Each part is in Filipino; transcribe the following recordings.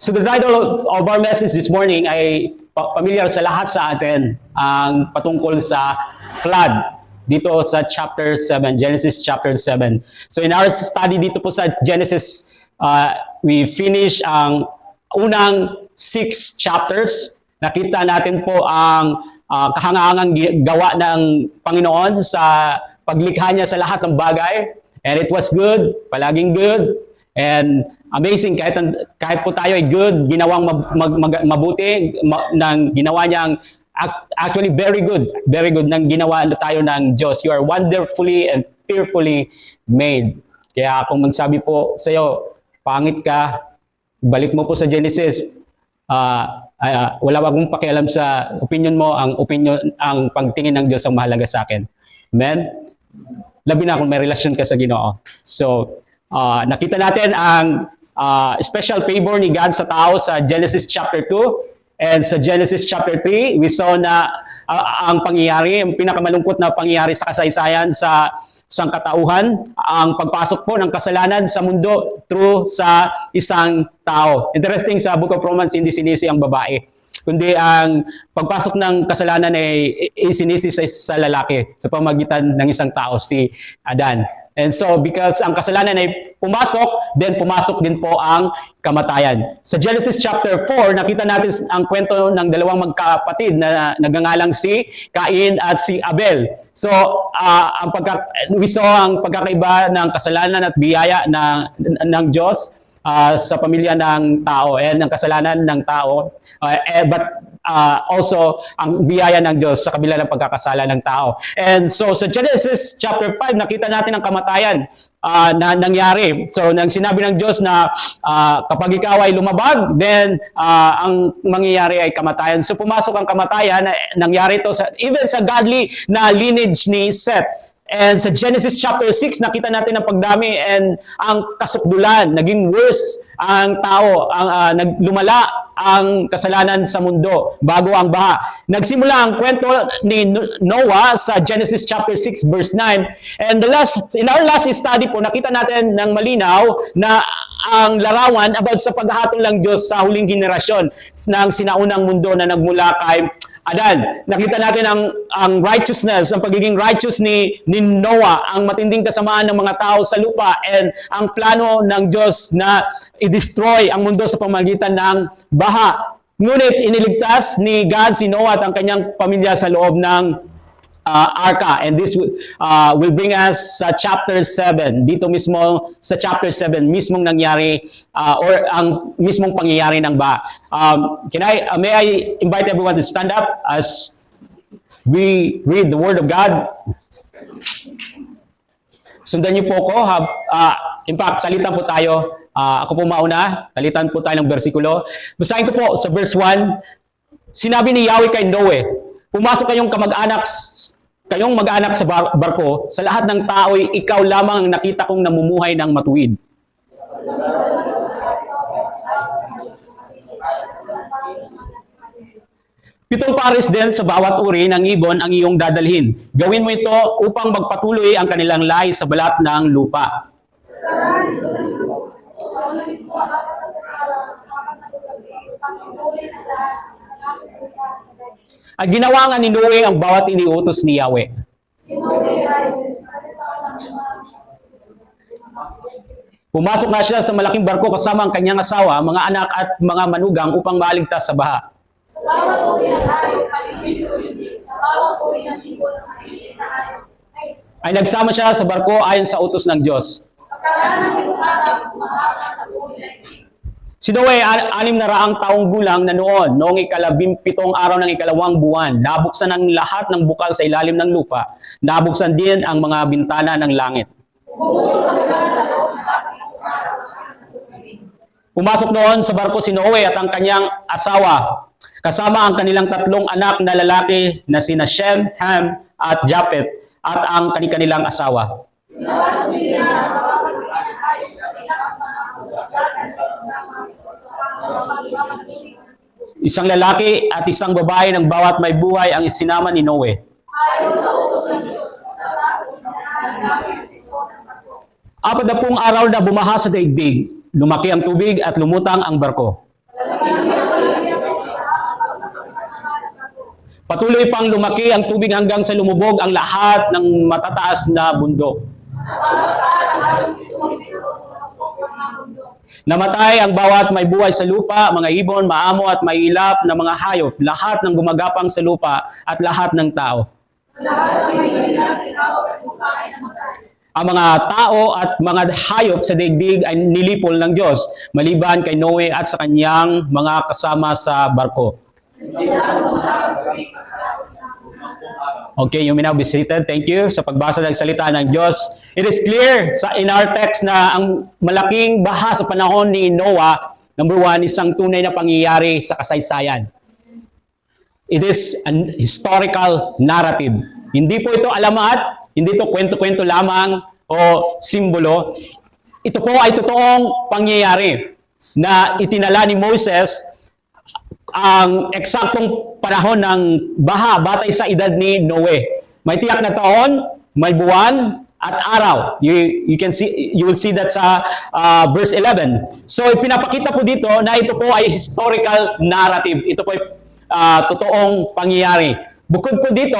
So the title of our message this morning ay familiar sa lahat sa atin, ang patungkol sa flood dito sa chapter 7, Genesis chapter 7. So in our study dito po sa Genesis, we finish ang unang 6 chapters. Nakita natin po ang kahangahangang gawa ng Panginoon sa paglikha niya sa lahat ng bagay. And it was good, palaging good. And amazing, kahit po tayo ay good, ginawang mabuti, nang ginawa niyang actually very good nang ginawa tayo ng Diyos. You are wonderfully and fearfully made. Kaya kung magsabi po sa iyo, pangit ka, balik mo po sa Genesis. Wala akong pakialam sa opinion mo, ang pagtingin ng Diyos ang mahalaga sa akin. Amen? Labi na kung may relasyon ka sa Ginoo. So, nakita natin ang special favor ni God sa tao sa Genesis chapter 2 and sa Genesis chapter 3. We saw na ang pangyayari, ang pinakamalungkot na pangyayari sa kasaysayan sa sangkatauhan, ang pagpasok po ng kasalanan sa mundo through sa isang tao. Interesting, sa Book of Romans, hindi sinisi ang babae, kundi ang pagpasok ng kasalanan ay isinisi sa lalaki sa pamagitan ng isang tao, si Adan. And so, because ang kasalanan ay pumasok, then pumasok din po ang kamatayan. Sa Genesis chapter 4, nakita natin ang kwento ng dalawang magkapatid na nagngangalang si Cain at si Abel. So, we saw ang pagkakaiba ng kasalanan at biyaya ng Diyos sa pamilya ng tao and ang kasalanan ng tao. But also ang biyaya ng Diyos sa kabila ng pagkakasala ng tao. And so sa Genesis chapter 5, nakita natin ang kamatayan na nangyari. So nang sinabi ng Diyos na kapag ikaw ay lumabag, then ang mangyayari ay kamatayan. So pumasok ang kamatayan, nangyari ito even sa godly na lineage ni Seth. And sa Genesis chapter 6, nakita natin ang pagdami and ang kasukdulan. Naging worse ang tao, lumala ang kasalanan sa mundo bago ang baha. Nagsimula ang kwento ni Noah sa Genesis chapter 6 verse 9. And in our last study po, nakita natin ng malinaw na ang larawan about sa paghahatol ng Diyos sa huling henerasyon ng sinaunang mundo na nagmula kay Adan. Nakita natin ang righteousness, ang pagiging righteous ni Noah, ang matinding kasamaan ng mga tao sa lupa, and ang plano ng Diyos na i-destroy ang mundo sa pamamagitan ng baha. Ngunit iniligtas ni God si Noah at ang kanyang pamilya sa loob ng arka. And this will bring us sa chapter 7. Dito mismo sa chapter 7 mismong nangyari or ang mismong pangyayari ng baha. May I invite everyone to stand up as we read the Word of God? Sundan niyo po ko. In fact, salitan po tayo. Ako po mauna. Salitan po tayo ng bersikulo. Basahin ko po sa verse 1. Sinabi ni Yahweh kay Noe, pumasok kayong mag-anak sa barko, sa lahat ng tao'y ikaw lamang ang nakita kong namumuhay ng matuwid. Pitong pares din sa bawat uri ng ibon ang iyong dadalhin. Gawin mo ito upang magpatuloy ang kanilang lahi sa balat ng lupa. At ginawa nga ni Noe ang bawat iniutos ni Yahweh. Pumasok na siya sa malaking barko kasama ang kanyang asawa, mga anak at mga manugang upang maaligtas sa baha. Ay nagsama siya sa barko ayon sa utos ng Diyos. Si Noe, 600 taong gulang na noong 17 araw ng 2 buwan, nabuksan ang lahat ng bukal sa ilalim ng lupa. Nabuksan din ang mga bintana ng langit. Pumasok noon sa barko si Noe at ang kanyang asawa, kasama ang kanilang 3 anak na lalaki na sina Shem, Ham at Japhet at ang kanilang asawa. Isang lalaki at isang babae ng bawat may buhay ang isinama ni Noe. 40 araw na bumaha sa daigdig. Lumaki ang tubig at lumutang ang barko. Patuloy pang lumaki ang tubig hanggang sa lumubog ang lahat ng matataas na bundok. Namatay ang bawat may buhay sa lupa, mga ibon, maamo at may ilap na mga hayop, lahat ng gumagapang sa lupa at lahat ng tao. Ang mga tao at mga hayop sa daigdig ay nilipol ng Diyos, maliban kay Noe at sa kanyang mga kasama sa barko. Okay, you may now be seated. Thank you sa pagbasa ng salita ng Diyos. It is clear in our text na ang malaking baha sa panahon ni Noah, number one, isang tunay na pangyayari sa kasaysayan. It is an historical narrative. Hindi po ito alamat, hindi ito kwento-kwento lamang o simbolo. Ito po ay totoong pangyayari na itinala ni Moses ang eksaktong panahon ng baha batay sa edad ni Noe. May tiyak na taon, may buwan at araw. You will see that sa verse 11. So ipinapakita po dito na ito po ay historical narrative. Ito po ay totoong pangyayari. Bukod po dito,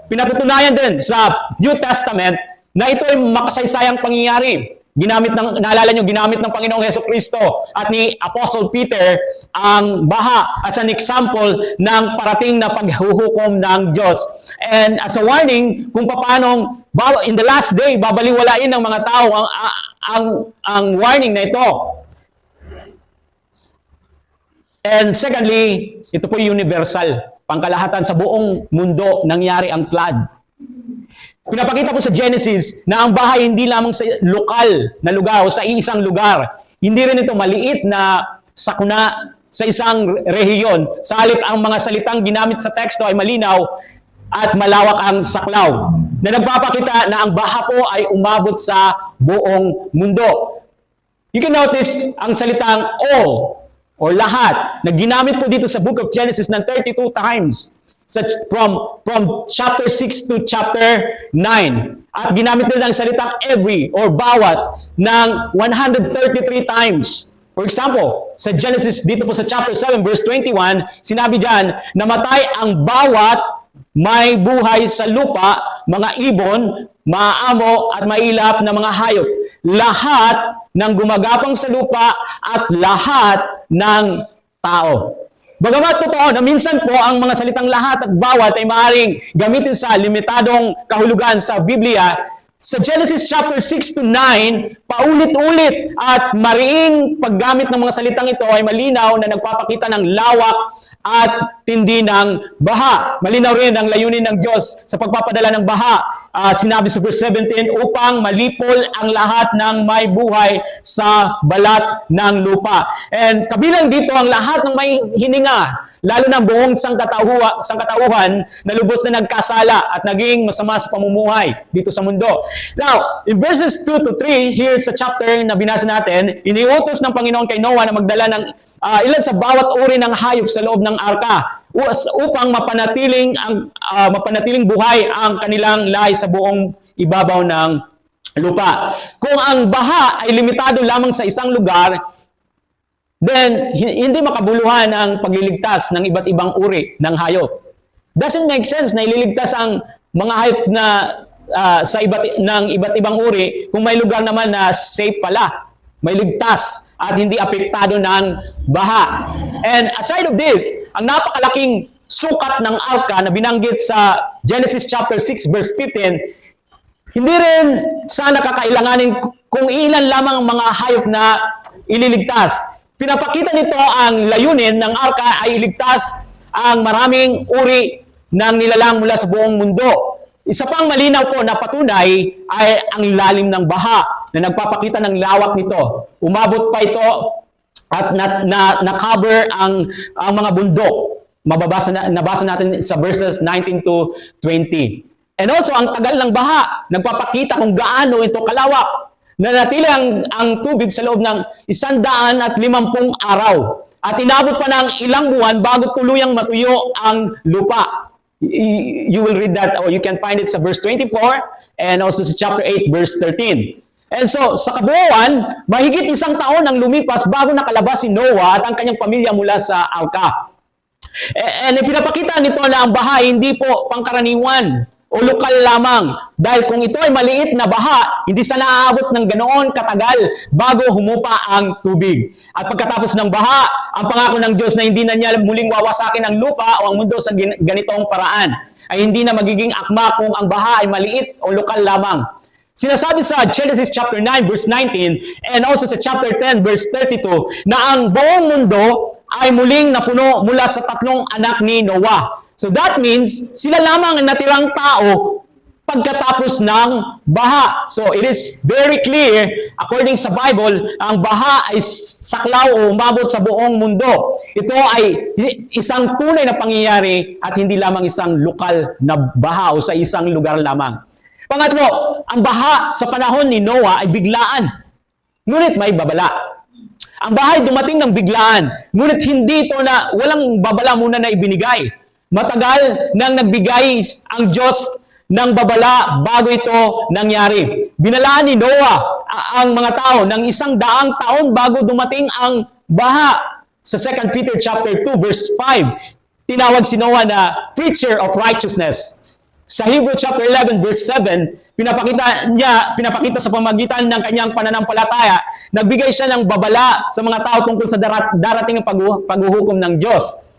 pinapatunayan din sa New Testament na ito ay makasaysayang pangyayari. Naalala nyo, ginamit ng Panginoong Hesukristo at ni Apostle Peter ang baha as an example ng parating na paghuhukom ng Diyos. And as a warning, kung paano in the last day, babaliwalain ng mga tao ang warning na ito. And secondly, ito po universal. Pangkalahatan sa buong mundo nangyari ang flood. Pinapakita po sa Genesis na ang bahay hindi lamang sa lokal na lugar o sa isang lugar. Hindi rin ito maliit na sakuna sa isang rehiyon. Sa halip ang mga salitang ginamit sa teksto ay malinaw at malawak ang saklaw. Na nagpapakita na ang baha po ay umabot sa buong mundo. You can notice ang salitang all or lahat na ginamit po dito sa Book of Genesis ng 32 times. From chapter 6 to chapter 9. At ginamit din ang salitang every or bawat ng 133 times. For example, sa Genesis, dito po sa chapter 7, verse 21, sinabi dyan, namatay ang bawat may buhay sa lupa, mga ibon, maamo at mailap na mga hayop. Lahat ng gumagapang sa lupa at lahat ng tao. Bagamat totoo na minsan po ang mga salitang lahat at bawat ay maaaring gamitin sa limitadong kahulugan sa Biblia, sa Genesis chapter 6 to 9, paulit-ulit at mariing paggamit ng mga salitang ito ay malinaw na nagpapakita ng lawak at tindi ng baha. Malinaw rin ang layunin ng Diyos sa pagpapadala ng baha. Sinabi sa verse 17, upang malipol ang lahat ng may buhay sa balat ng lupa. And kabilang dito ang lahat ng may hininga, lalo na buong sangkatauhan na lubos na nagkasala at naging masama sa pamumuhay dito sa mundo. Now, in verses 2 to 3, here sa chapter na binasa natin, iniutos ng Panginoon kay Noah na magdala ng ilan sa bawat uri ng hayop sa loob ng arka upang mapanatiling buhay ang kanilang lahi sa buong ibabaw ng lupa. Kung ang baha ay limitado lamang sa isang lugar, then hindi makabuluhan ang pagliligtas ng iba't ibang uri ng hayop. Doesn't make sense na ililigtas ang mga hayop na ng iba't ibang uri kung may lugar naman na safe pala, may ligtas at hindi apektado ng baha. And aside of this, ang napakalaking sukat ng arka na binanggit sa Genesis chapter 6 verse 15, hindi rin sana kakailanganin kung ilan lamang mga hayop na ililigtas. Pinapakita nito ang layunin ng arka ay iligtas ang maraming uri ng nilalang mula sa buong mundo. Isa pang malinaw po na patunay ay ang lalim ng baha na nagpapakita ng lawak nito. Umabot pa ito at na-cover ang mga bundok. Nabasa natin sa verses 19 to 20. And also, ang tagal ng baha, nagpapakita kung gaano ito kalawak. Nanatili ang tubig sa loob ng 150 araw. At inabot pa ng ilang buwan bago tuluyang matuyo ang lupa. You will read that, or you can find it sa verse 24 and also sa chapter 8, verse 13. And so, sa kabuuan, mahigit 1 taon ang lumipas bago nakalabas si Noah at ang kanyang pamilya mula sa arka. And ipinapakita nito na ang baha hindi po pangkaraniwan o lokal lamang. Dahil kung ito ay maliit na baha, hindi sana naaabot ng ganoon katagal bago humupa ang tubig. At pagkatapos ng baha, ang pangako ng Diyos na hindi na niya muling wawasakin ang lupa o ang mundo sa ganitong paraan ay hindi na magiging akma kung ang baha ay maliit o lokal lamang. Sinasabi sa Genesis chapter 9 verse 19 and also sa chapter 10 verse 32 na ang buong mundo ay muling napuno mula sa tatlong anak ni Noah. So that means sila lamang ang natirang tao pagkatapos ng baha. So it is very clear, according sa Bible, ang baha ay saklaw o umabot sa buong mundo. Ito ay isang tunay na pangyayari at hindi lamang isang lokal na baha o sa isang lugar lamang. Pangatlo, ang baha sa panahon ni Noah ay biglaan, ngunit may babala. Ang baha ay dumating ng biglaan, ngunit hindi ito na walang babala muna na ibinigay. Matagal nang nagbigay ang Diyos ng babala bago ito nangyari. Binalaan ni Noah ang mga tao ng 100 taon bago dumating ang baha. Sa 2 Peter chapter 2 verse 5, tinawag si Noah na preacher of righteousness. Sa Hebrew chapter 11 verse 7, pinapakita sa pamagitan ng kanyang pananampalataya, nagbigay siya ng babala sa mga tao tungkol sa darating ng paghuhukom ng Diyos.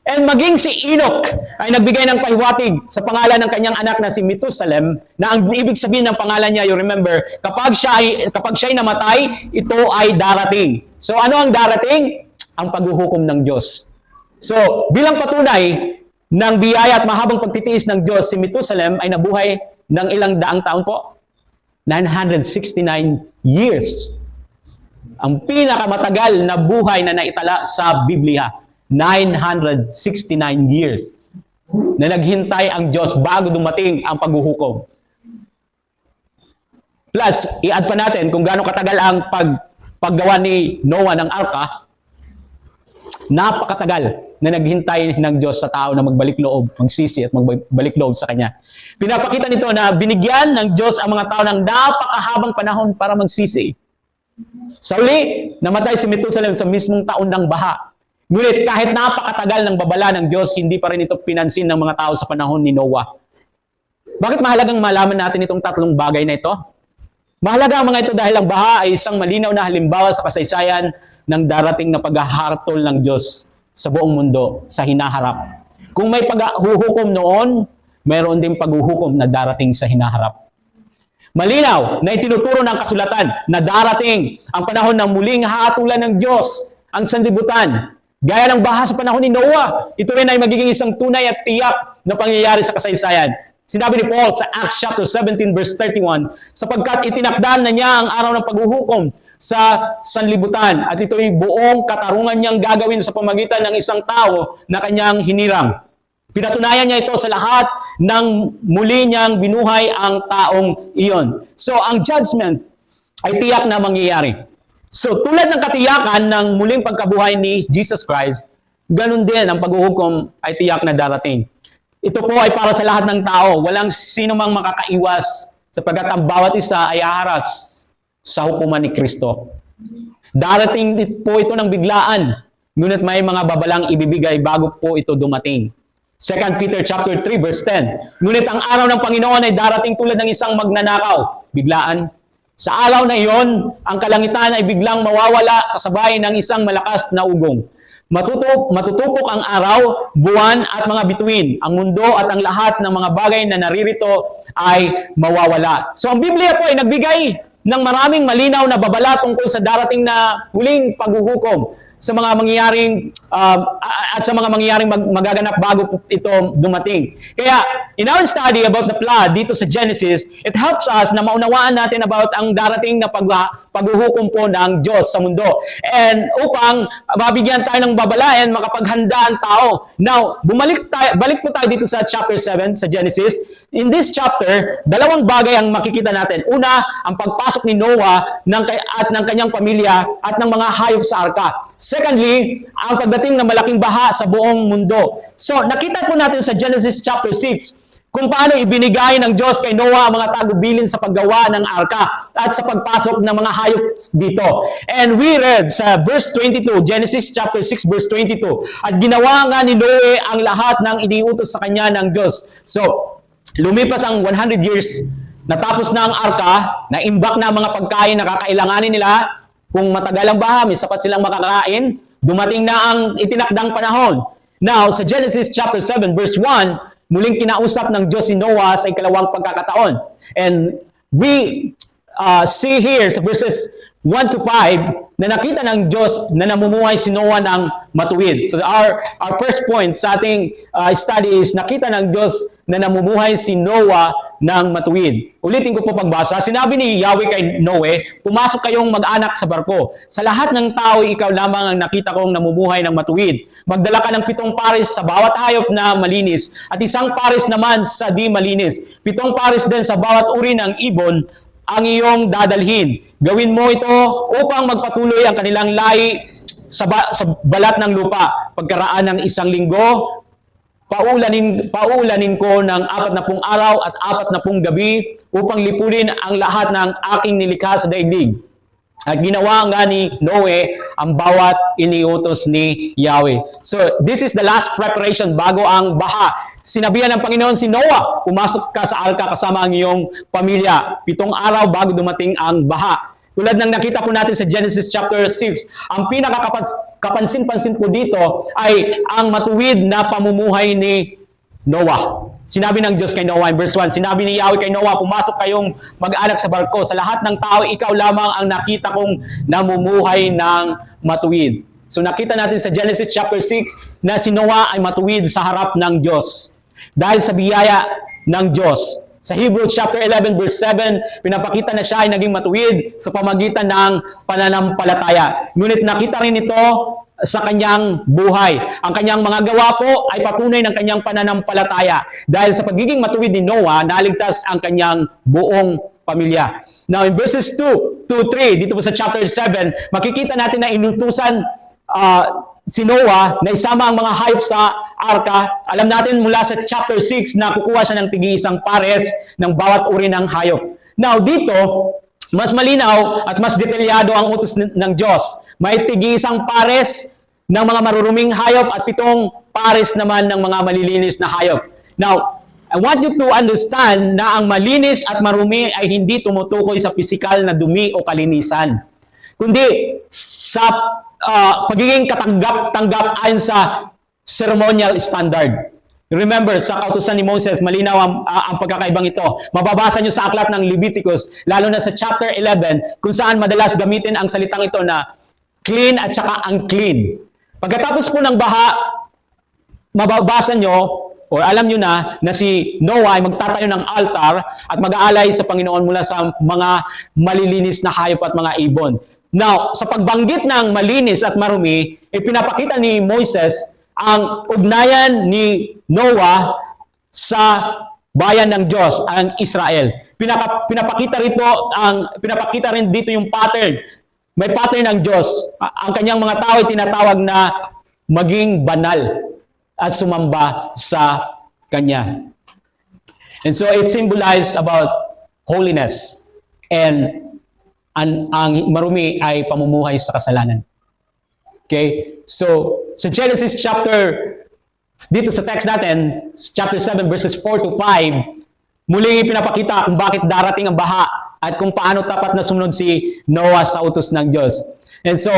And maging si Enoch ay nagbigay ng pahiwatig sa pangalan ng kanyang anak na si Methuselah, na ang ibig sabihin ng pangalan niya, you remember, kapag siya ay namatay, ito ay darating. So ano ang darating? Ang paghuhukom ng Diyos. So bilang patunay ng biyaya at mahabang pagtitiis ng Diyos, si Methuselah ay nabuhay ng ilang daang taon po? 969 years. Ang pinakamatagal na buhay na naitala sa Biblia. 969 years na naghintay ang Diyos bago dumating ang paghuhukom. Plus, i-add pa natin kung gaano katagal ang paggawa ni Noah ng arka. Napakatagal na naghintay ng Diyos sa tao na magbalik loob, magsisi at magbalik loob sa Kanya. Pinapakita nito na binigyan ng Diyos ang mga tao ng napakahabang panahon para magsisi. Sa uli, namatay si Methuselah sa mismong taon ng baha. Ngunit kahit napakatagal ng babala ng Diyos, hindi pa rin ito pinansin ng mga tao sa panahon ni Noah. Bakit mahalagang malaman natin itong tatlong bagay na ito? Mahalaga ang mga ito dahil ang baha ay isang malinaw na halimbawa sa kasaysayan ng darating na paghahartol ng Diyos sa buong mundo sa hinaharap. Kung may paghuhukom noon, mayroon din paghuhukom na darating sa hinaharap. Malinaw na itinuturo ng kasulatan na darating ang panahon ng muling hahatulan ng Diyos ang sanlibutan. Gaya ng baha sa panahon ni Noah, ito rin ay magiging isang tunay at tiyak na pangyayari sa kasaysayan. Sinabi ni Paul sa Acts chapter 17 verse 31, sapagkat itinakda na niya ang araw ng paghuhukom sa sanlibutan at ito'y buong katarungan niyang gagawin sa pamagitan ng isang tao na kanyang hinirang. Pinatunayan niya ito sa lahat ng muli niyang binuhay ang taong iyon. So ang judgment ay tiyak na mangyayari. So tulad ng katiyakan ng muling pagkabuhay ni Jesus Christ, ganun din ang paghuhukom ay tiyak na darating. Ito po ay para sa lahat ng tao. Walang sino mang makakaiwas sapagkat ang bawat isa ay aharap sa hukuman ni Kristo. Darating po ito ng biglaan, ngunit may mga babalang ibibigay bago po ito dumating. 2 Peter chapter 3 verse 10. Ngunit ang araw ng Panginoon ay darating tulad ng isang magnanakaw, biglaan. Sa araw na iyon, ang kalangitan ay biglang mawawala kasabay ng isang malakas na ugong. Matutupok ang araw, buwan at mga bituin. Ang mundo at ang lahat ng mga bagay na naririto ay mawawala. So ang Biblia po ay nagbigay ng maraming malinaw na babala tungkol sa darating na huling paghuhukom sa mga mangyayaring at sa mga mangyayaring magaganap bago ito dumating. Kaya, in our study about the flood dito sa Genesis, it helps us na maunawaan natin about ang darating na paghuhukom po ng Diyos sa mundo. And upang mabigyan tayo ng babala and makapaghanda ang tao. Now, balik po tayo dito sa chapter 7 sa Genesis. In this chapter, dalawang bagay ang makikita natin. Una, ang pagpasok ni Noah at ng kanyang pamilya at ng mga hayop sa arka. Secondly, ang pagdating ng malaking baha sa buong mundo. So, nakita po natin sa Genesis chapter 6 kung paano ibinigay ng Diyos kay Noah ang mga tagubilin sa paggawa ng arka at sa pagpasok ng mga hayop dito. And we read sa verse 22, Genesis chapter 6 verse 22, at ginawa nga ni Noe ang lahat ng iniutos sa kanya ng Diyos. So, lumipas ang 100 years, natapos na ang arka, naimbak na ang mga pagkain na kakailanganin nila. Kung matagal ang baha, may sapat silang makakain. Dumating na ang itinakdang panahon. Now, sa Genesis chapter 7 verse 1, muling kinausap ng Diyos si Noah sa ikalawang pagkakataon. And we see here sa verses 1 to 5 na nakita ng Diyos na namumuhay si Noah ng matuwid. So our first point sa ating study is nakita ng Diyos na namumuhay si Noah ng matuwid. Ulitin ko po pagbasa. Sinabi ni Yahweh kay Noe, pumasok kayong mag-anak sa barko. Sa lahat ng tao, ikaw lamang ang nakita kong namumuhay ng matuwid. Magdala ka ng 7 pares sa bawat hayop na malinis at 1 pares naman sa di malinis. 7 pares din sa bawat uri ng ibon ang iyong dadalhin. Gawin mo ito upang magpatuloy ang kanilang lahi sa balat ng lupa. Pagkaraan ng 1 linggo, paulanin ko ng 40 araw at 40 gabi upang lipunin ang lahat ng aking nilikha sa daigdig. At ginawa nga ni Noe ang bawat iniutos ni Yahweh. So, this is the last preparation bago ang baha. Sinabihan ng Panginoon si Noah, pumasok ka sa arka kasama ang iyong pamilya. 7 araw bago dumating ang baha. Tulad ng nakita po natin sa Genesis chapter 6, ang pinakakapansin-pansin po dito ay ang matuwid na pamumuhay ni Noah. Sinabi ng Diyos kay Noah in verse 1, sinabi ni Yahweh kay Noah, pumasok kayong mag-anak sa barko. Sa lahat ng tao, ikaw lamang ang nakita kong namumuhay ng matuwid. So nakita natin sa Genesis chapter 6 na si Noah ay matuwid sa harap ng Diyos. Dahil sa biyaya ng Diyos. Sa Hebrews chapter 11 verse 7, pinapakita na siya ay naging matuwid sa pamagitan ng pananampalataya. Ngunit nakita rin ito sa kanyang buhay. Ang kanyang mga gawa po ay patunay ng kanyang pananampalataya. Dahil sa pagiging matuwid ni Noah, naligtas ang kanyang buong pamilya. Now in verses 2 to 3, dito po sa chapter 7, makikita natin na inutusan si Noah na isama ang mga hayop sa arka. Alam natin mula sa chapter 6 na kukuha siya ng tig-1 pares ng bawat uri ng hayop. Now dito, mas malinaw at mas detalyado ang utos ng Diyos. May tig-1 pares ng mga maruruming hayop at 7 pares naman ng mga malilinis na hayop. Now, I want you to understand na ang malinis at marumi ay hindi tumutukoy sa pisikal na dumi o kalinisan, kundi sa pagiging katanggap-tanggap ayon sa ceremonial standard. Remember, sa kautusan ni Moses, malinaw ang pagkakaibang ito. Mababasa nyo sa aklat ng Leviticus, lalo na sa chapter 11, kung saan madalas gamitin ang salitang ito na clean at saka unclean. Pagkatapos po ng baha, mababasa nyo, o alam nyo na si Noah ay magtatayo ng altar at mag-aalay sa Panginoon mula sa mga malilinis na hayop at mga ibon. Now, sa pagbanggit ng malinis at marumi, ipinapakita ni Moses ang ugnayan ni Noah sa bayan ng Diyos, ang Israel. Pinapakita rin dito yung pattern. May pattern ng Diyos. Ang kanyang mga tao ay tinatawag na maging banal at sumamba sa Kanya. And so it symbolized about holiness, and ang marumi ay pamumuhay sa kasalanan. Okay? So, sa Genesis dito sa text natin, chapter 7 verses 4 to 5, muling pinapakita kung bakit darating ang baha at kung paano tapat na sumunod si Noah sa utos ng Diyos. And so,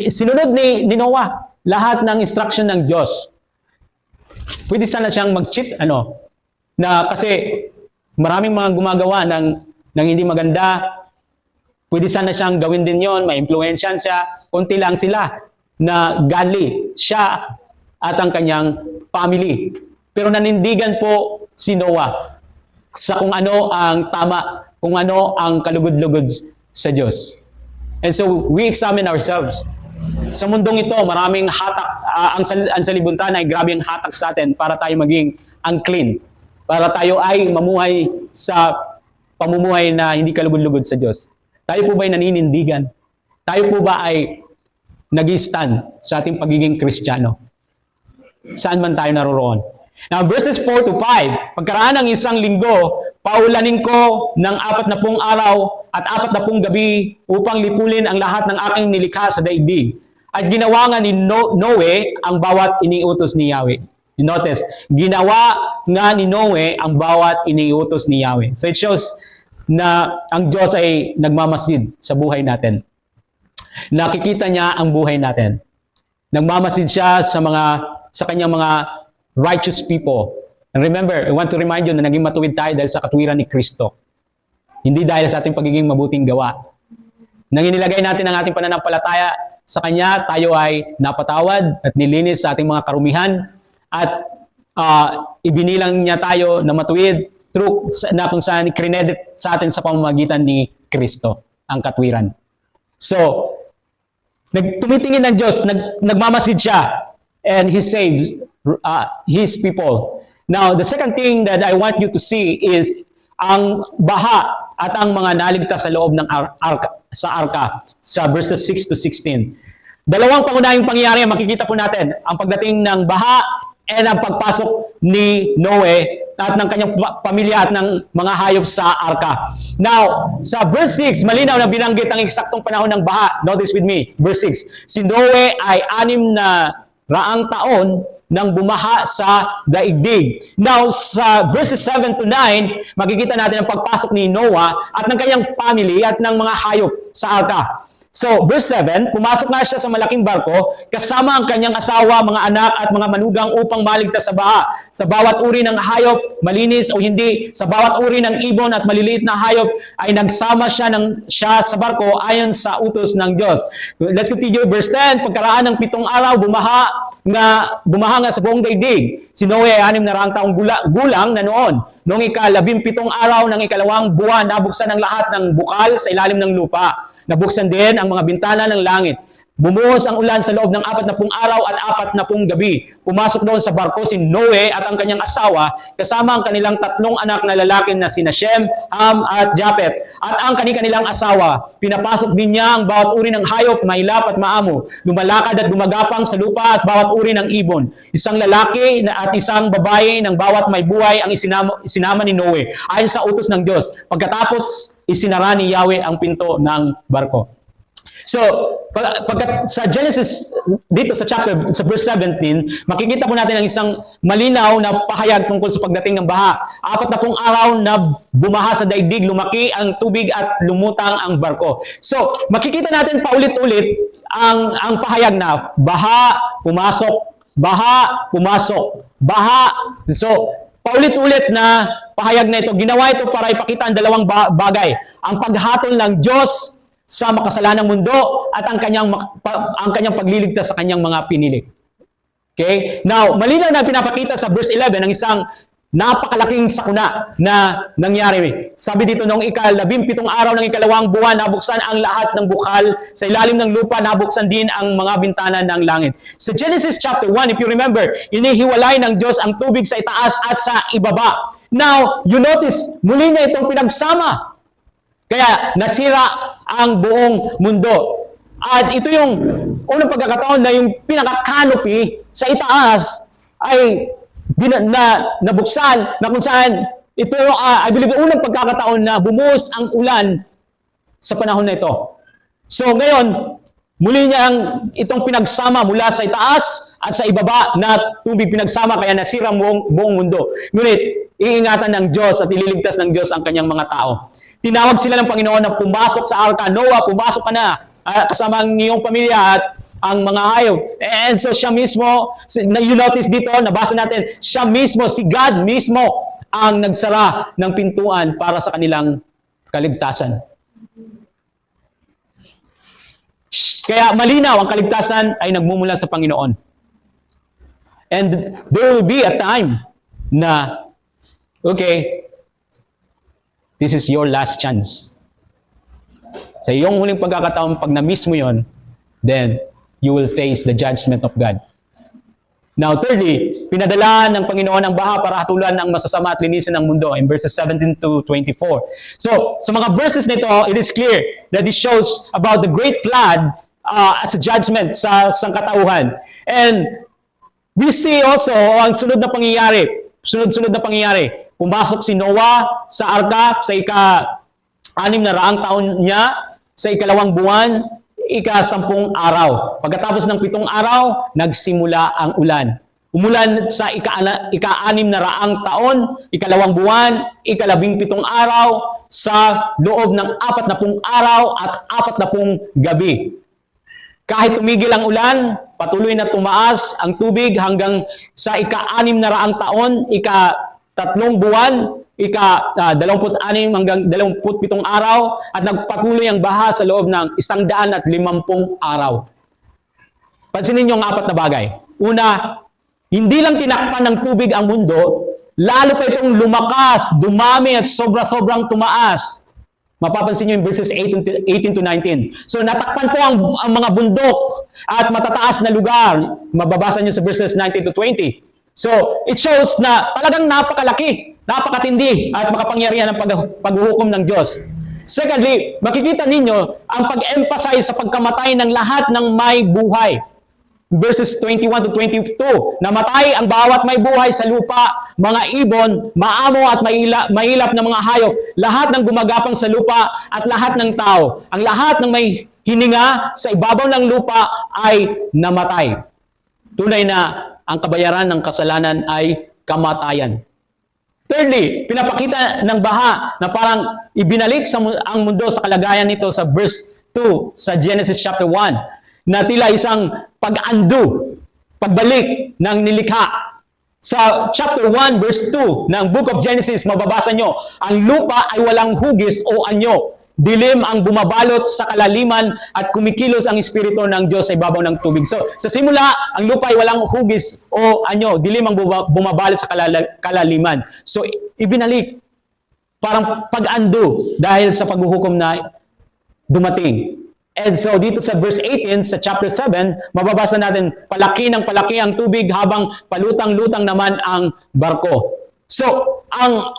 sinunod ni Noah lahat ng instruction ng Diyos. Pwede sana siyang mag-cheat, na kasi maraming mga gumagawa ng hindi maganda. Pwede sana siyang gawin din yon, may influensyan siya, konti lang sila na godly, siya at ang kanyang family. Pero nanindigan po si Noah sa kung ano ang tama, kung ano ang kalugod-lugod sa Diyos. And so, we examine ourselves. Sa mundong ito, maraming hatak, ang salibutan ay grabe ang hatak sa atin para tayo maging unclean, para tayo ay mamuhay sa pamumuhay na hindi kalugod-lugod sa Diyos. Tayo po ba ay naninindigan? Tayo po ba ay nag-stand sa ating pagiging Kristiyano? Saan man tayo naroroon? Now, verses 4 to 5, pagkaraan ng isang linggo, paulanin ko ng 40 araw at 40 gabi upang lipulin ang lahat ng aking nilikha sa daigdig. At ginawa nga ni Noe ang bawat iniutos ni Yahweh. Notice, ginawa nga ni Noe ang bawat iniutos ni Yahweh. So it shows na ang Diyos ay nagmamasid sa buhay natin. Nakikita niya ang buhay natin. Nagmamasid siya sa kanyang mga righteous people. And remember, I want to remind you na naging matuwid tayo dahil sa katwiran ni Kristo. Hindi dahil sa ating pagiging mabuting gawa. Nang inilagay natin ang ating pananampalataya sa Kanya, tayo ay napatawad at nilinis sa ating mga karumihan at ibinilang niya tayo na matuwid through na kung saan i-credit sa atin sa pamamagitan ni Kristo, ang katwiran. So, tumitingin ng Diyos, nagmamasid siya, and He saves His people. Now, the second thing that I want you to see is ang baha at ang mga naligtas sa loob ng arka, sa verses 6 to 16. Dalawang pangunahing pangyayari makikita po natin, ang pagdating ng baha and ang pagpasok ni Noe at ng kanyang pamilya at ng mga hayop sa arka. Now, sa verse 6, malinaw na binanggit ang eksaktong panahon ng baha. Notice with me, verse 6. Si Noe ay 600 taon nang bumaha sa daigdig. Now, sa verses 7 to 9, makikita natin ang pagpasok ni Noah at ng kanyang family at ng mga hayop sa arka. So, verse 7, pumasok na siya sa malaking barko kasama ang kanyang asawa, mga anak at mga manugang upang maligtas sa baha. Sa bawat uri ng hayop, malinis o hindi, sa bawat uri ng ibon at maliliit na hayop ay nagsama siya sa barko ayon sa utos ng Diyos. Let's continue. Verse 10, pagkaraan ng 7 araw, bumaha nga sa buong daigdig. Si Noe ay 600 taong gulang na noon. Noong 17 araw ng 2 buwan, nabuksan ang lahat ng bukal sa ilalim ng lupa. Nabuksan din ang mga bintana ng langit. Bumuhos ang ulan sa loob ng 40 araw at 40 gabi. Pumasok doon sa barko si Noe at ang kanyang asawa kasama ang kanilang 3 anak na lalaki na sina Shem, Ham at Japet at ang kanilang asawa. Pinapasok din niya ang bawat uri ng hayop, mailap at maamo, lumalakad at gumagapang sa lupa at bawat uri ng ibon. Isang lalaki at isang babae ng bawat may buhay ang isinama ni Noe ayon sa utos ng Diyos. Pagkatapos, isinara ni Yahweh ang pinto ng barko. So, sa Genesis, dito sa verse 17, makikita po natin ang isang malinaw na pahayag tungkol sa pagdating ng baha. 40 araw na bumaha sa daigdig, lumaki ang tubig at lumutang ang barko. So, makikita natin paulit-ulit ang pahayag na baha, pumasok, baha, pumasok, baha. So, paulit-ulit na pahayag na ito. Ginawa ito para ipakita ang dalawang bagay. Ang paghatol ng Diyos sa makasalanang mundo at ang kanyang pagliligtas sa kanyang mga pinili. Okay? Now, malinaw na pinapakita sa verse 11 ang isang napakalaking sakuna na nangyari. Sabi dito, noong 17 araw ng 2 buwan, nabuksan ang lahat ng bukal sa ilalim ng lupa, nabuksan din ang mga bintana ng langit. Sa Genesis chapter 1, if you remember, inihiwalay ng Diyos ang tubig sa itaas at sa ibaba. Now, you notice, muli na itong pinagsama. Kaya nasira ang buong mundo. At ito yung unang pagkakataon na yung pinaka-canopy sa itaas ay nabuksan na kung saan ito I believe unang pagkakataon na bumuhos ang ulan sa panahon na ito. So ngayon, muli niya itong pinagsama mula sa itaas at sa ibaba na tubig pinagsama kaya nasira buong mundo. Ngunit, iingatan ng Diyos at ililigtas ng Diyos ang kanyang mga tao. Tinawag sila ng Panginoon na pumasok sa arka. Noah, pumasok ka na kasama ang iyong pamilya at ang mga hayop. And so siya mismo, you notice dito, nabasa natin, siya mismo, si God mismo ang nagsara ng pintuan para sa kanilang kaligtasan. Kaya malinaw, ang kaligtasan ay nagmumula sa Panginoon. And there will be a time na, okay, this is your last chance. Sa iyong huling pagkakataon, pag na-miss mo yon, then you will face the judgment of God. Now, thirdly, pinadala ng Panginoon ang baha para hatulan ang masasama at linisin ng mundo in verses 17 to 24. So, sa mga verses nito, it is clear that it shows about the great flood as a judgment sa sangkatauhan. And We see also ang sunod na pangyayari. Sunod-sunod na pangyayari. Pumasok si Noah sa arka sa ika-600 taon niya, sa ikalawang buwan, ika-10 araw. Pagkatapos ng 7 araw, nagsimula ang ulan. Umulan sa ika-600 taon, ikalawang buwan, ika-17 araw, sa loob ng 40 araw at 40 gabi. Kahit tumigil ang ulan, patuloy na tumaas ang tubig hanggang sa ika-600 taon, ika-3 buwan, ika-26 hanggang 27 araw, at nagpatuloy ang baha sa loob ng 150 araw. Pansinin niyo ang 4 na bagay. Una, hindi lang tinakpan ng tubig ang mundo, lalo pa itong lumakas, dumami at sobra-sobrang tumaas. Mapapansin niyo yung verses 18 to 19. So natakpan po ang mga bundok at matataas na lugar. Mababasa niyo sa verses 19 to 20. So it shows na talagang napakalaki, napakatindi at makapangyarihan ng paghuhukom ng Diyos. Secondly, makikita ninyo ang pag-emphasize sa pagkamatay ng lahat ng may buhay. Verses 21 to 22, namatay ang bawat may buhay sa lupa, mga ibon, maamo at mailap na mga hayop, lahat ng gumagapang sa lupa at lahat ng tao. Ang lahat ng may hininga sa ibabaw ng lupa ay namatay. Tunay na ang kabayaran ng kasalanan ay kamatayan. Thirdly, pinapakita ng baha na parang ibinalik ang mundo sa kalagayan nito sa verse 2 sa Genesis chapter 1. Na tila isang pag-undo, pagbalik ng nilikha. Sa chapter 1 verse 2 ng Book of Genesis, mababasa nyo, ang lupa ay walang hugis o anyo. Dilim ang bumabalot sa kalaliman at kumikilos ang espiritu ng Diyos sa ibabaw ng tubig. So, sa simula, ang lupa ay walang hugis o anyo. Dilim ang bumabalot sa kalaliman. So, ibinalik. Parang pag-undo dahil sa paghuhukom na dumating. And so dito sa verse 18 sa chapter 7, mababasa natin palaki ng palaki ang tubig habang palutang-lutang naman ang barko. So, ang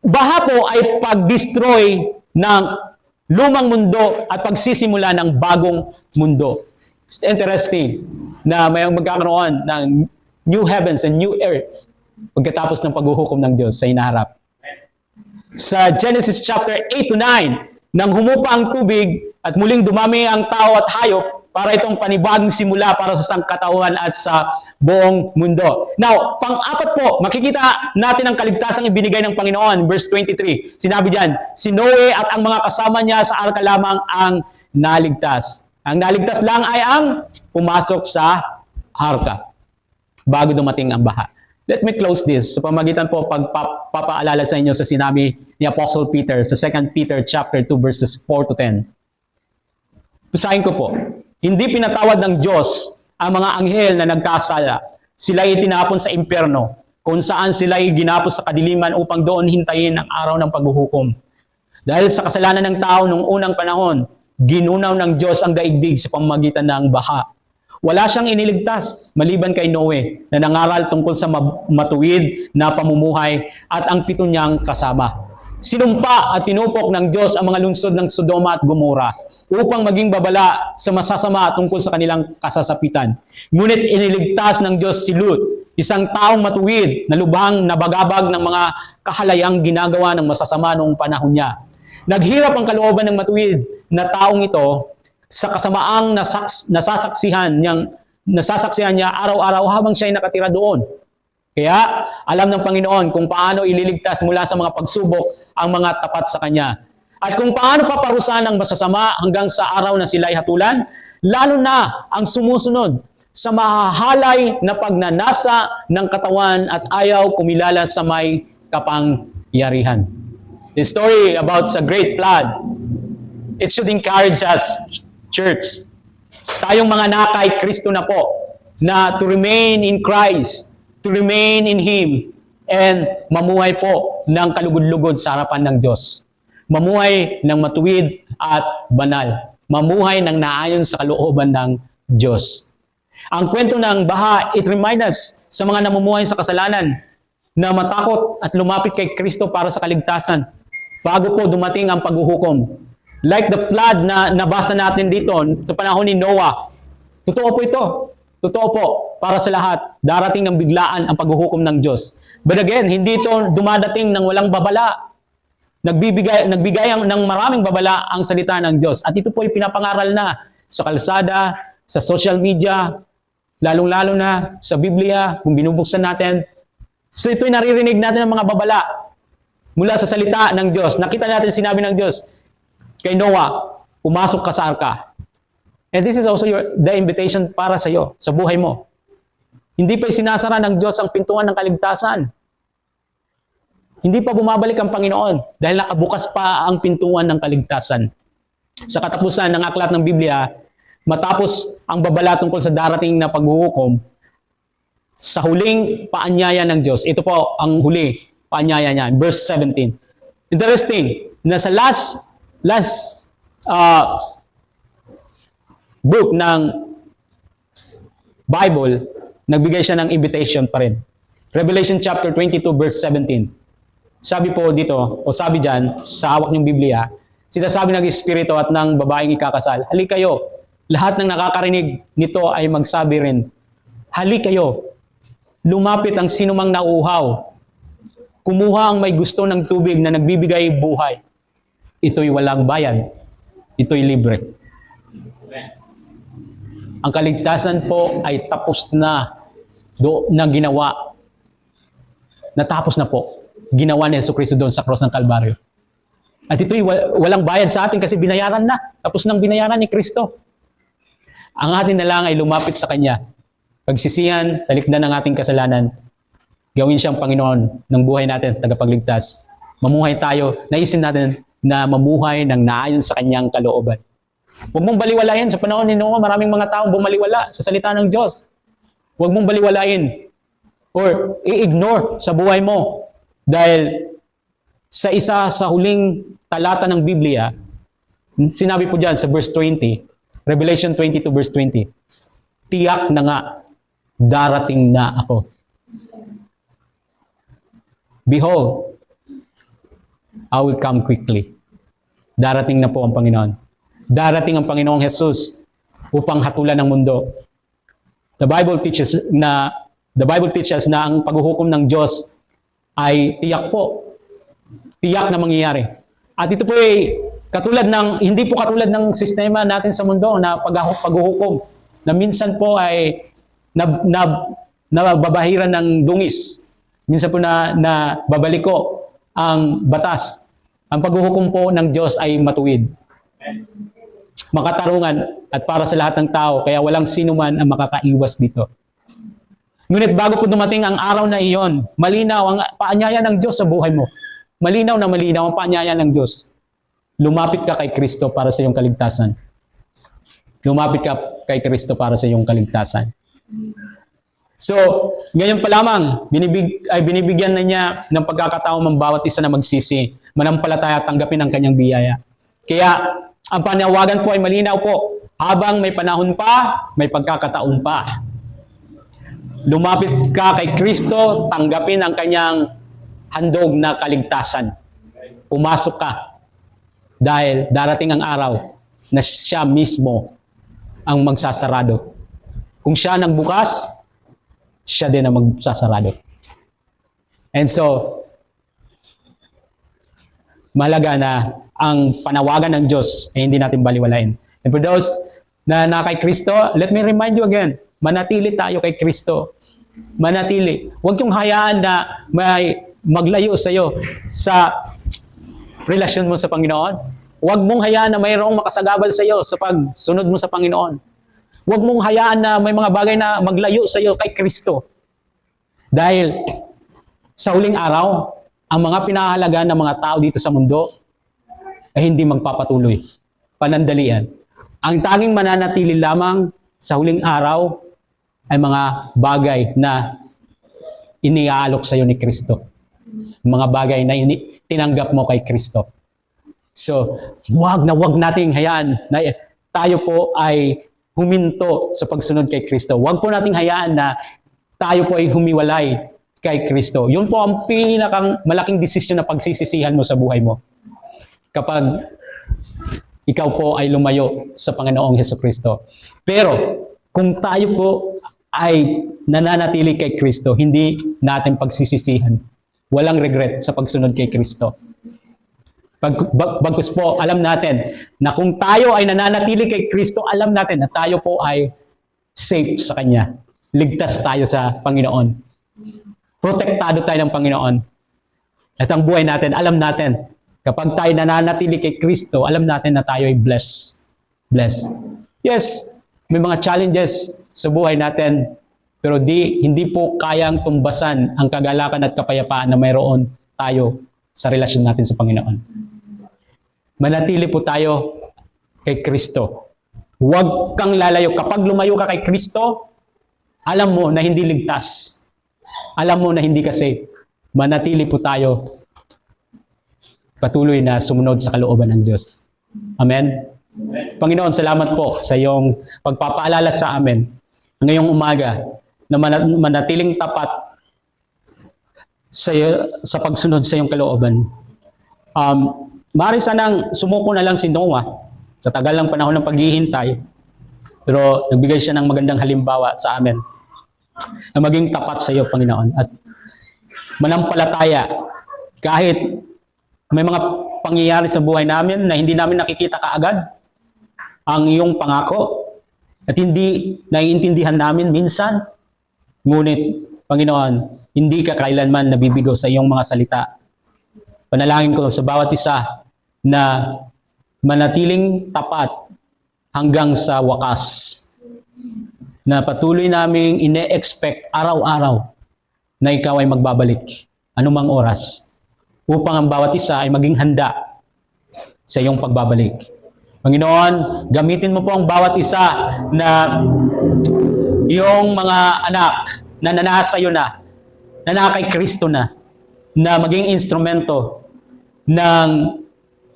baha po ay pag-destroy ng lumang mundo at pagsisimula ng bagong mundo. It's interesting na may magkakaroon ng new heavens and new earth pagkatapos ng paghuhukom ng Diyos sa inaharap. Sa Genesis chapter 8 to 9, nang humupa ang tubig at muling dumami ang tao at hayop para itong panibagong simula para sa sangkatauhan at sa buong mundo. Now, pang-apat po, makikita natin ang kaligtasang ibinigay ng Panginoon. Verse 23, sinabi diyan, si Noe at ang mga kasama niya sa arka lamang ang naligtas. Ang naligtas lang ay ang pumasok sa arka bago dumating ang baha. Let me close this sa pamagitan po pagpapaalala sa inyo sa sinabi ni Apostle Peter sa 2 Peter chapter 2 verses 4 to 10. Basahin ko po. Hindi pinatawad ng Diyos ang mga anghel na nagkasala. Sila ay tinapon sa impyerno, kung saan sila ay ginapos sa kadiliman upang doon hintayin ang araw ng paghuhukom. Dahil sa kasalanan ng tao noong unang panahon, ginunaw ng Diyos ang daigdig sa pamamagitan ng baha. Wala siyang iniligtas maliban kay Noe na nangaral tungkol sa matuwid na pamumuhay at ang 7 niyang kasama. Sinumpa at tinupok ng Diyos ang mga lungsod ng Sodoma at Gomora upang maging babala sa masasama tungkol sa kanilang kasasapitan. Ngunit iniligtas ng Diyos si Lut, isang taong matuwid na lubhang nabagabag ng mga kahalayang ginagawa ng masasama noong panahon niya. Naghirap ang kalooban ng matuwid na taong ito sa kasamaang nasasaksihan niya araw-araw habang siya ay nakatira doon. Kaya alam ng Panginoon kung paano ililigtas mula sa mga pagsubok ang mga tapat sa Kanya. At kung paano paparusahan ang masasama hanggang sa araw na sila ay hatulan, lalo na ang sumusunod sa mahahalay na pagnanasa ng katawan at ayaw kumilala sa may kapangyarihan. The story about sa great flood, it should encourage us, church, tayong mga nakay Kristo na po, na to remain in Christ, to remain in Him, and mamuhay po ng kalugod-lugod sa harapan ng Diyos. Mamuhay ng matuwid at banal. Mamuhay ng naayon sa kalooban ng Diyos. Ang kwento ng baha, it reminds us sa mga namumuhay sa kasalanan na matakot at lumapit kay Kristo para sa kaligtasan bago po dumating ang paghuhukom. Like the flood na nabasa natin dito sa panahon ni Noah. Totoo po ito. Totoo po. para sa lahat, darating ng biglaan ang paghuhukom ng Diyos. But again, hindi ito dumadating ng walang babala. Nagbigay ng maraming babala ang salita ng Diyos. At ito po ay pinapangaral na sa kalsada, sa social media, lalong-lalo na sa Biblia, kung binubuksan natin. So ito'y naririnig natin ng mga babala mula sa salita ng Diyos. Nakita natin sinabi ng Diyos kay Noah, pumasok ka sa arka. And this is also the invitation para sa iyo, sa buhay mo. Hindi pa sinasara ng Diyos ang pintuan ng kaligtasan. Hindi pa bumabalik ang Panginoon dahil nakabukas pa ang pintuan ng kaligtasan. Sa katapusan ng aklat ng Biblia, matapos ang babala tungkol sa darating na paghuhukom, sa huling paanyaya ng Diyos, ito po ang huli paanyaya niya, verse 17. Interesting, na sa last book ng Bible, nagbigay siya ng invitation pa rin. Revelation chapter 22 verse 17. Sabi po dito, o sabi dyan, sa hawak ng Biblia, sinasabi ng Espiritu at ng babaeng ikakasal, hali kayo, lahat ng nakakarinig nito ay magsabi rin, hali kayo, lumapit ang sinumang nauuhaw, kumuha ang may gusto ng tubig na nagbibigay buhay. Ito'y walang bayad, ito'y libre. Ang kaligtasan po ay tapos na ginawa. Natapos na po. Ginawa ni Jesucristo doon sa cross ng Kalbaryo. At ito'y walang bayad sa atin kasi binayaran na. Tapos nang binayaran ni Kristo. Ang atin na lang ay lumapit sa Kanya. Pagsisihan, talikdan ng ating kasalanan. Gawin siyang Panginoon ng buhay natin, tagapagligtas. Mamuhay tayo, naisin natin na mamuhay ng naayon sa Kanyang kalooban. Huwag mong baliwalain. Sa panahon ni Noah, maraming mga taong bumaliwala sa salita ng Diyos. Huwag mong baliwalain or i-ignore sa buhay mo. Dahil sa isa sa huling talata ng Biblia, sinabi po dyan sa verse 20, Revelation 22 verse 20, tiyak na nga, darating na ako. Behold, I will come quickly. Darating na po ang Panginoon. Darating ang Panginoong Jesus upang hatulan ng mundo. The Bible teaches na ang paghuhukom ng Diyos ay tiyak po. Tiyak na mangyayari. At ito po ay hindi po katulad ng sistema natin sa mundo na paghuhukom na minsan po ay nababahiran ng dungis. Minsan po na babaliko ang batas. Ang paghuhukom po ng Diyos ay matuwid. Makatarungan at para sa lahat ng tao, kaya walang sino man ang makakaiwas dito. Ngunit bago po dumating ang araw na iyon, malinaw ang paanyaya ng Diyos sa buhay mo. Malinaw na malinaw ang paanyaya ng Diyos. Lumapit ka kay Kristo para sa iyong kaligtasan. Lumapit ka kay Kristo para sa iyong kaligtasan. So, ngayon pa lamang, binibigyan na niya ng pagkakataon ng bawat isa na magsisi, manampalataya, tanggapin ang kanyang biyaya. Kaya, ang panawagan po ay malinaw po. Habang may panahon pa, may pagkakataon pa. Lumapit ka kay Kristo, tanggapin ang kanyang handog na kaligtasan. Pumasok ka. Dahil darating ang araw na siya mismo ang magsasarado. Kung siya nagbukas, siya din ang magsasarado. And so, mahalaga na ang panawagan ng Diyos ay hindi natin baliwalain. And for those na kay Kristo, let me remind you again, manatili tayo kay Kristo. Manatili. Huwag yung hayaan na may maglayo sa iyo sa relasyon mo sa Panginoon. Huwag mong hayaan na mayroong makasagabal sa iyo sa pagsunod mo sa Panginoon. Huwag mong hayaan na may mga bagay na maglayo sa iyo kay Kristo. Dahil sa huling araw, ang mga pinahalagaan ng mga tao dito sa mundo ay hindi magpapatuloy. Panandalian. Ang tanging mananatili lamang sa huling araw ay mga bagay na iniaalok sa iyo ni Kristo. Mga bagay na tinanggap mo kay Kristo. So, wag nating hayaan na tayo po ay huminto sa pagsunod kay Kristo. Wag po nating hayaan na tayo po ay humiwalay kay Kristo. Yun po ang pinakang malaking desisyon na pagsisisihan mo sa buhay mo. Kapag ikaw po ay lumayo sa Panginoong Hesukristo. Pero, kung tayo po ay nananatili kay Kristo, hindi natin pagsisisihan. Walang regret sa pagsunod kay Kristo. Bagkus po, alam natin na kung tayo ay nananatili kay Kristo, alam natin na tayo po ay safe sa Kanya. Ligtas tayo sa Panginoon. Protektado tayo ng Panginoon. At ang buhay natin, alam natin, kapag tayo nananatili kay Kristo, alam natin na tayo ay blessed. Blessed. Yes, may mga challenges sa buhay natin, pero hindi po kayang tumbasan ang kagalakan at kapayapaan na mayroon tayo sa relasyon natin sa Panginoon. Manatili po tayo kay Kristo. Huwag kang lalayo. Kapag lumayo ka kay Kristo, alam mo na hindi ligtas. Alam mo na hindi ka safe. Manatili po tayo patuloy na sumunod sa kalooban ng Diyos. Amen? Panginoon, salamat po sa iyong pagpapaalala sa amin ngayong umaga na manatiling tapat sa pagsunod sa iyong kalooban. Maaari sanang sumuko na lang si Noah sa tagal ng panahon ng paghihintay, pero nagbigay siya ng magandang halimbawa sa amin na maging tapat sa iyo, Panginoon. At manampalataya kahit may mga pangyayari sa buhay namin na hindi namin nakikita kaagad ang iyong pangako at hindi naiintindihan namin minsan. Ngunit, Panginoon, hindi ka kailanman nabibigo sa iyong mga salita. Panalangin ko sa bawat isa na manatiling tapat hanggang sa wakas. Na patuloy naming ine-expect araw-araw na ikaw ay magbabalik anumang oras upang ang bawat isa ay maging handa sa iyong pagbabalik. Panginoon, gamitin mo po ang bawat isa na iyong mga anak na nanasa iyo na kay Kristo na maging instrumento ng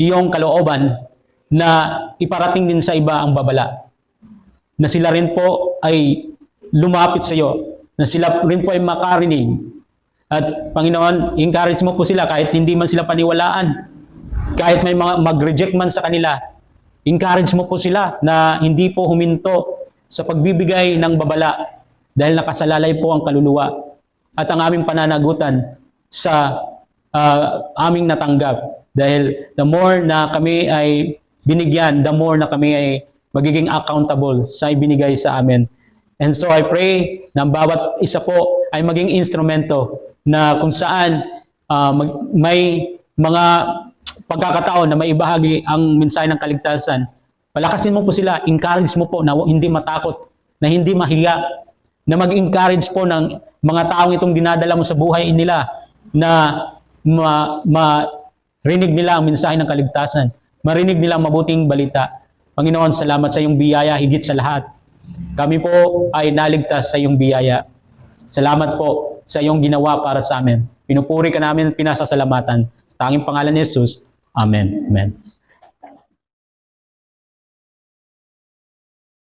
iyong kalooban na iparating din sa iba ang babala. Na sila rin po ay lumapit sa iyo, na sila rin po ay makarinig. At Panginoon, encourage mo po sila kahit hindi man sila paniwalaan, kahit may mga mag-reject man sa kanila, encourage mo po sila na hindi po huminto sa pagbibigay ng babala dahil nakasalalay po ang kaluluwa at ang aming pananagutan sa aming natanggap. Dahil the more na kami ay binigyan, the more na kami ay magiging accountable sa ibinigay sa amin. And so I pray na bawat isa po ay maging instrumento na kung saan may mga pagkakataon na maibahagi ang mensahe ng kaligtasan. Palakasin mo po sila, encourage mo po na hindi matakot, na hindi mahiya, na mag-encourage po ng mga taong itong dinadala mo sa buhay nila na marinig nila ang mensahe ng kaligtasan, marinig nila ang mabuting balita. Panginoon, salamat sa iyong biyaya higit sa lahat. Kami po ay naligtas sa iyong biyaya. Salamat po sa iyong ginawa para sa amin. Pinupuri ka namin, pinasasalamatan. Sa tanging pangalan ni Jesus. Amen. Amen.